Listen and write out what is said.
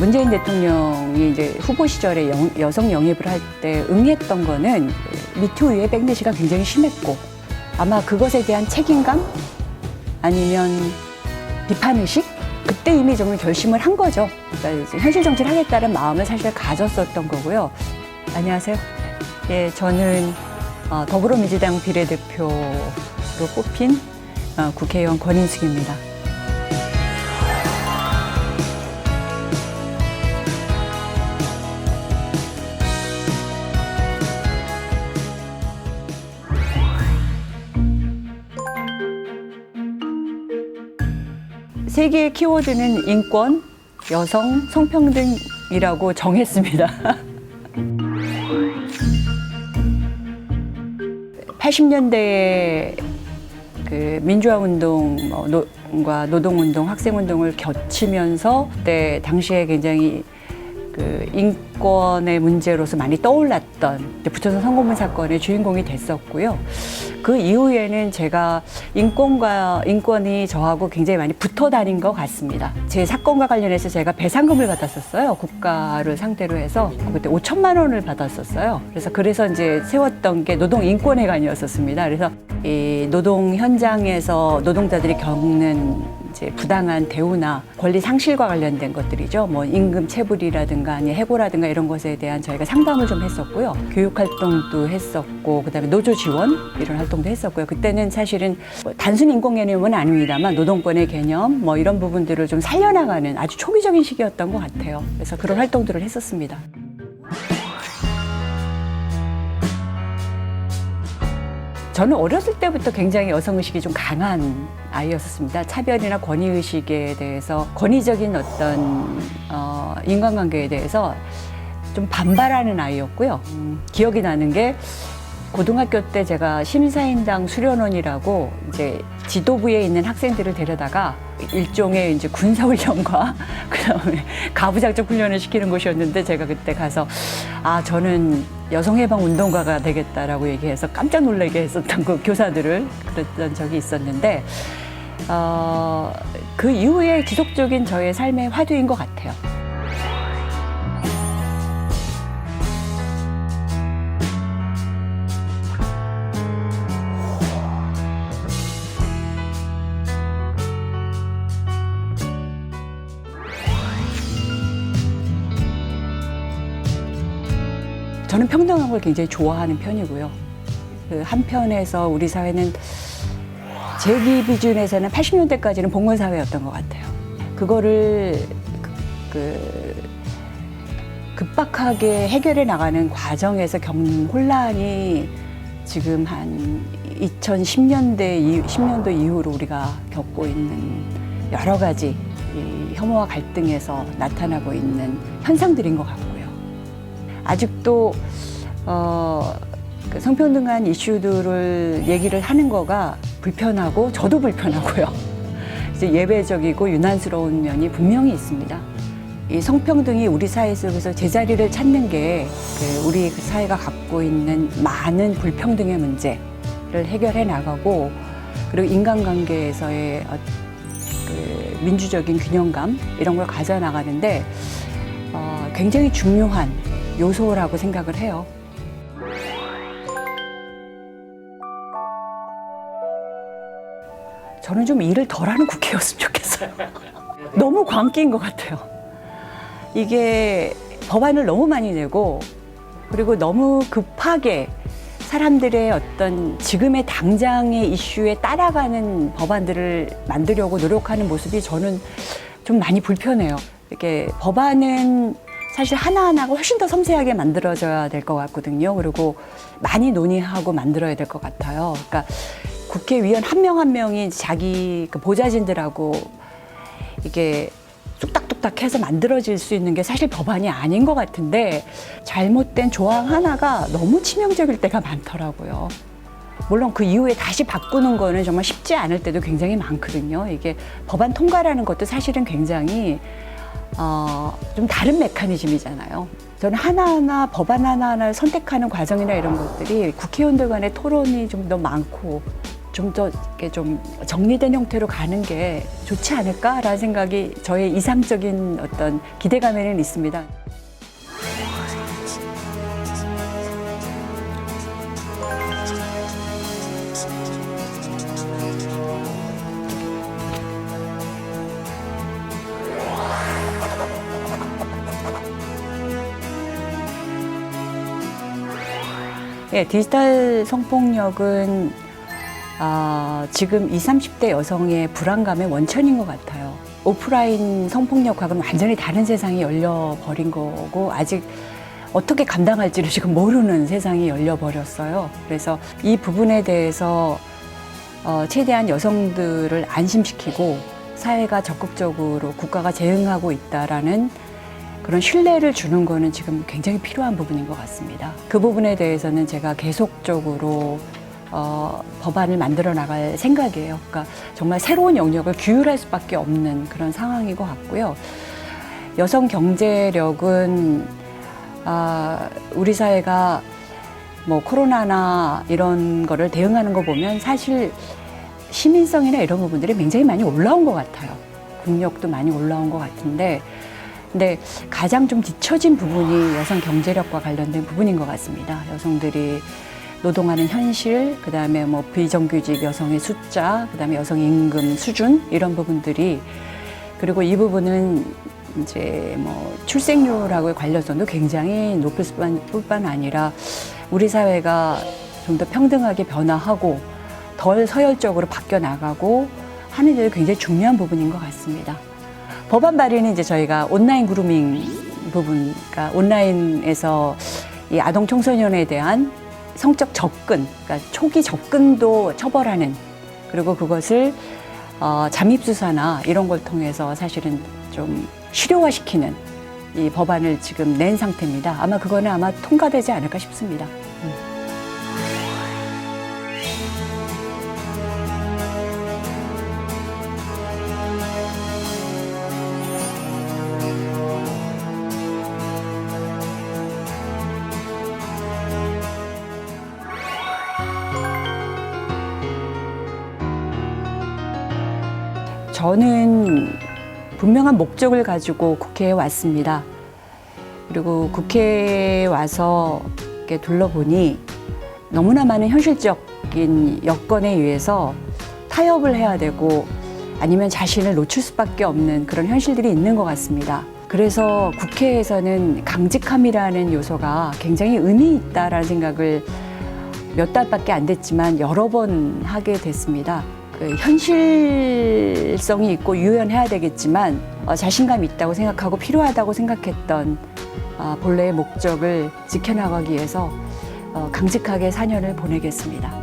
문재인 대통령이 이제 후보 시절에 여성 영입을 할 때 응했던 거는 미투 이후에 백내시가 굉장히 심했고 아마 그것에 대한 책임감 아니면 비판의식 그때 이미 정말 결심을 한 거죠. 그러니까 이제 현실 정치를 하겠다는 마음을 사실 가졌었던 거고요. 안녕하세요. 예, 저는 더불어민주당 비례대표로 뽑힌 국회의원 권인숙입니다. 세 개의 키워드는 인권, 여성, 성평등이라고 정했습니다. 80년대에 그 민주화운동과 노동운동, 학생운동을 겹치면서 그때 당시에 굉장히 그 인권의 문제로서 많이 떠올랐던 부천선 성고문 사건의 주인공이 됐었고요. 그 이후에는 제가 인권이 저하고 굉장히 많이 붙어 다닌 것 같습니다. 제 사건과 관련해서 제가 배상금을 받았었어요. 국가를 상대로 해서 그때 5천만 원을 받았었어요. 그래서 이제 세웠던 게 노동인권회관이었었습니다. 그래서 이 노동 현장에서 노동자들이 겪는 이제 부당한 대우나 권리 상실과 관련된 것들이죠. 뭐 임금 체불이라든가 아니 해고라든가 이런 것에 대한 저희가 상담을 좀 했었고요. 교육 활동도 했었고 그다음에 노조 지원 이런 활동도 했었고요. 그때는 사실은 단순 인권 개념은 아닙니다만 노동권의 개념 뭐 이런 부분들을 좀 살려나가는 아주 초기적인 시기였던 것 같아요. 그래서 그런 활동들을 했었습니다. 저는 어렸을 때부터 굉장히 여성의식이 좀 강한 아이였습니다. 차별이나 권위의식에 대해서 권위적인 어떤 인간관계에 대해서 좀 반발하는 아이였고요. 기억이 나는 게 고등학교 때 제가 심사인당 수련원이라고 이제 지도부에 있는 학생들을 데려다가 일종의 이제 군사훈련과 그다음에 가부장적 훈련을 시키는 곳이었는데 제가 그때 가서 저는 여성해방운동가가 되겠다라고 얘기해서 깜짝 놀라게 했었던 그 교사들을 그랬던 적이 있었는데 그 이후에 지속적인 저의 삶의 화두인 것 같아요. 저는 평등한 걸 굉장히 좋아하는 편이고요. 그 한편에서 우리 사회는 제 기준에서는 80년대까지는 봉건사회였던 것 같아요. 그거를 급박하게 해결해 나가는 과정에서 겪는 혼란이 지금 한 10년도 이후로 우리가 겪고 있는 여러 가지 이 혐오와 갈등에서 나타나고 있는 현상들인 것 같고요. 아직도 그 성평등한 이슈들을 얘기를 하는 거가 불편하고 저도 불편하고요. 이제 예외적이고 유난스러운 면이 분명히 있습니다. 이 성평등이 우리 사회 속에서 제자리를 찾는 게 우리 사회가 갖고 있는 많은 불평등의 문제를 해결해 나가고 그리고 인간관계에서의 그 민주적인 균형감 이런 걸 가져 나가는데 굉장히 중요한 요소라고 생각을 해요. 저는 좀 일을 덜하는 국회였으면 좋겠어요. 너무 광기인 것 같아요. 이게 법안을 너무 많이 내고 그리고 너무 급하게 사람들의 어떤 지금의 당장의 이슈에 따라가는 법안들을 만들려고 노력하는 모습이 저는 좀 많이 불편해요. 이렇게 법안은 사실 하나하나가 훨씬 더 섬세하게 만들어져야 될 것 같거든요. 그리고 많이 논의하고 만들어야 될 것 같아요. 그러니까 국회의원 한 명 한 명이 자기 그 보좌진들하고 이게 뚝딱뚝딱 해서 만들어질 수 있는 게 사실 법안이 아닌 것 같은데 잘못된 조항 하나가 너무 치명적일 때가 많더라고요. 물론 그 이후에 다시 바꾸는 거는 정말 쉽지 않을 때도 굉장히 많거든요. 이게 법안 통과라는 것도 사실은 굉장히 좀 다른 메커니즘이잖아요. 저는 하나하나 법안 하나하나를 선택하는 과정이나 이런 것들이 국회의원들 간의 토론이 좀 더 많고 좀 더 이렇게 좀 정리된 형태로 가는 게 좋지 않을까라는 생각이 저의 이상적인 어떤 기대감에는 있습니다. 예, 디지털 성폭력은 지금 20, 30대 여성의 불안감의 원천인 것 같아요. 오프라인 성폭력과는 완전히 다른 세상이 열려버린 거고 아직 어떻게 감당할지를 지금 모르는 세상이 열려버렸어요. 그래서 이 부분에 대해서 최대한 여성들을 안심시키고 사회가 적극적으로 국가가 대응하고 있다라는 그런 신뢰를 주는 거는 지금 굉장히 필요한 부분인 것 같습니다. 그 부분에 대해서는 제가 계속적으로 법안을 만들어 나갈 생각이에요. 그러니까 정말 새로운 영역을 규율할 수밖에 없는 그런 상황인 것 같고요. 여성 경제력은 우리 사회가 뭐 코로나나 이런 거를 대응하는 거 보면 사실 시민성이나 이런 부분들이 굉장히 많이 올라온 것 같아요. 국력도 많이 올라온 것 같은데 근데 가장 좀 뒤처진 부분이 여성 경제력과 관련된 부분인 것 같습니다. 여성들이 노동하는 현실, 그다음에 뭐 비정규직 여성의 숫자, 그다음에 여성 임금 수준 이런 부분들이 그리고 이 부분은 이제 뭐 출생률하고 관련성도 굉장히 높을 뿐만 아니라 우리 사회가 좀 더 평등하게 변화하고 덜 서열적으로 바뀌어 나가고 하는 데 굉장히 중요한 부분인 것 같습니다. 법안 발의는 이제 저희가 온라인 그루밍 부분, 그러니까 온라인에서 이 아동 청소년에 대한 성적 접근, 그러니까 초기 접근도 처벌하는 그리고 그것을 잠입 수사나 이런 걸 통해서 사실은 좀 실효화시키는 이 법안을 지금 낸 상태입니다. 아마 그거는 아마 통과되지 않을까 싶습니다. 저는 분명한 목적을 가지고 국회에 왔습니다. 그리고 국회에 와서 이렇게 둘러보니 너무나 많은 현실적인 여건에 의해서 타협을 해야 되고 아니면 자신을 놓칠 수밖에 없는 그런 현실들이 있는 것 같습니다. 그래서 국회에서는 강직함이라는 요소가 굉장히 의미 있다라는 생각을 몇 달밖에 안 됐지만 여러 번 하게 됐습니다. 그 현실성이 있고 유연해야 되겠지만 자신감이 있다고 생각하고 필요하다고 생각했던 본래의 목적을 지켜나가기 위해서 강직하게 4년을 보내겠습니다.